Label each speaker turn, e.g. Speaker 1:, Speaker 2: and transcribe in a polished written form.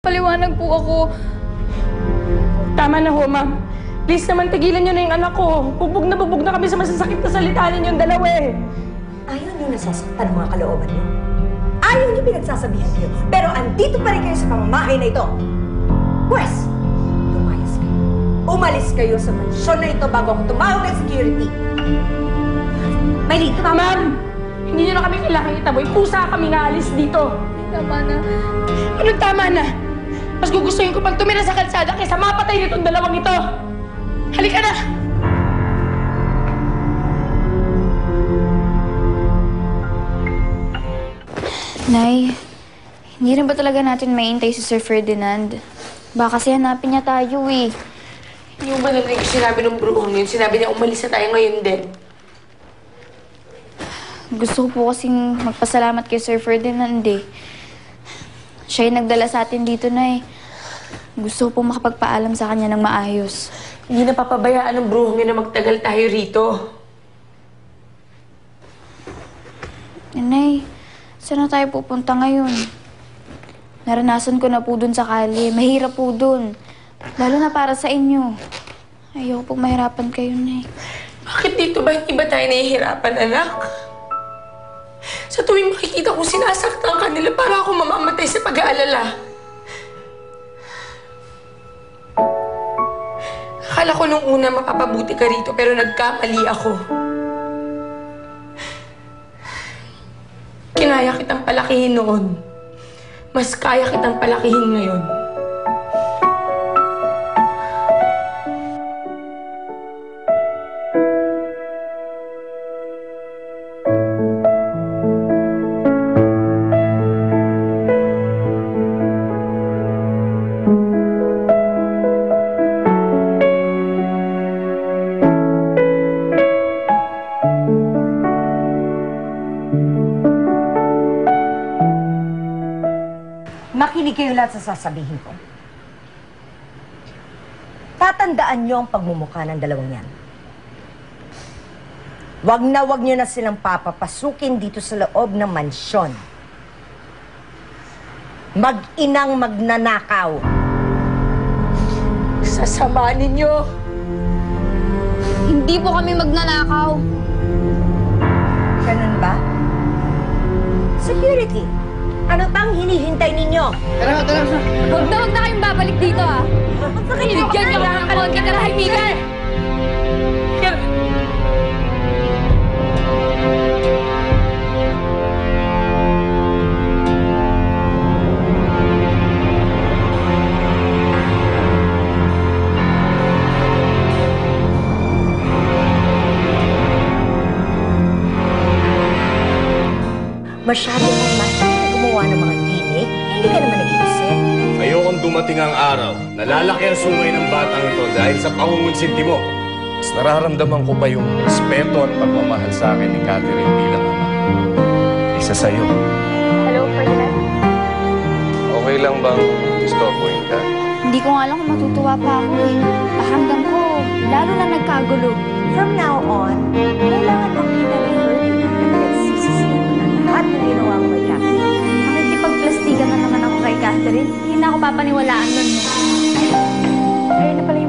Speaker 1: Paliwanag po ako.
Speaker 2: Tama na ho, ma'am. Please naman, tigilan niyo na yung anak ko. Bubog na kami sa masasakit na salita ninyong dalawa eh.
Speaker 3: Ayaw niyo nasasaktan mga kalooban niyo. Ayaw niyo pinagsasabihan niyo. Pero andito pa rin kayo sa pamamahay na ito. Pwes, lumayas kayo. Umalis kayo sa mansyon na ito bago ako tumawag ng security. Maylin, tumama.
Speaker 2: Ma'am, hindi niyo na kami kailangan itaboy. Kusa kami nga alis dito.
Speaker 1: Tama na.
Speaker 2: Anong tama na? Mas gugustuhin ko pag tumira sa kalsada kaysa mapatay nitong dalawang ito. Halika na!
Speaker 1: Nay, hindi rin ba talaga natin maintay si Sir Ferdinand? Baka kasi hanapin niya tayo eh.
Speaker 2: Hindi mo ba narinig yung sinabi ng bruhong yun? Sinabi niya umalis na tayo ngayon din.
Speaker 1: Gusto ko po kasing magpasalamat kay Sir Ferdinand eh. Siya yung nagdala sa atin dito, Nay. Gusto ko po makapagpaalam sa kanya ng maayos.
Speaker 2: Hindi na papabayaan ng bruhong yun na magtagal tayo rito.
Speaker 1: Nay, saan na tayo pupunta ngayon? Naranasan ko na po dun sa kalye. Mahirap po dun. Lalo na para sa inyo. Ayoko pong mahirapan kayo, Nay.
Speaker 2: Bakit dito ba hindi ba tayo nahihirapan, anak? Sa tuwing makikita kong sinasaktan ka nila, para ako mamamatay sa pag-aalala. Akala ko nung una makapabuti ka rito, pero nagkamali ako. Kinaya kitang palakihin noon. Mas kaya kitang palakihin ngayon.
Speaker 3: Makinig kayo lahat sa sasabihin ko. Tatandaan niyo ang pagmumukha ng dalawang yan. Wag niyo na silang papapasukin dito sa loob ng mansyon. Mag-inang magnanakaw.
Speaker 2: Sasama ninyo.
Speaker 1: Hindi po kami magnanakaw.
Speaker 3: Ganun ba? Security, ano pang hinihintay ninyo?
Speaker 1: Huwag na kayong babalik dito, ah. Bigyan niyo ako ng konti katahimikan.
Speaker 3: Masyado nang mahirap gumawa ng mga gimmick, hindi ka naman nag-iisip.
Speaker 4: Ayokong dumating ang araw na lalaki ang sungay ng batang ito dahil sa pangungunsinti mo. Mas nararamdaman ko pa yung respeto at pagmamahal sa akin ni Catherine bilang ama. Isa sa'yo.
Speaker 1: Hello, Ferdinand.
Speaker 4: Okay lang bang istorbohin ka?
Speaker 1: Hindi ko nga alam kung matutuwa pa ako eh. Pakiramdam ko, lalo na nagkagulo.
Speaker 3: From now on, kailangan makita ni Ferdinand na pinagsisisihan mo na lahat ng ginawa mo kay Catherine.
Speaker 1: Nakikipagplastikan na naman ako kay Catherine. Hindi na ako papaniwalaan nun.
Speaker 2: Ayun na pala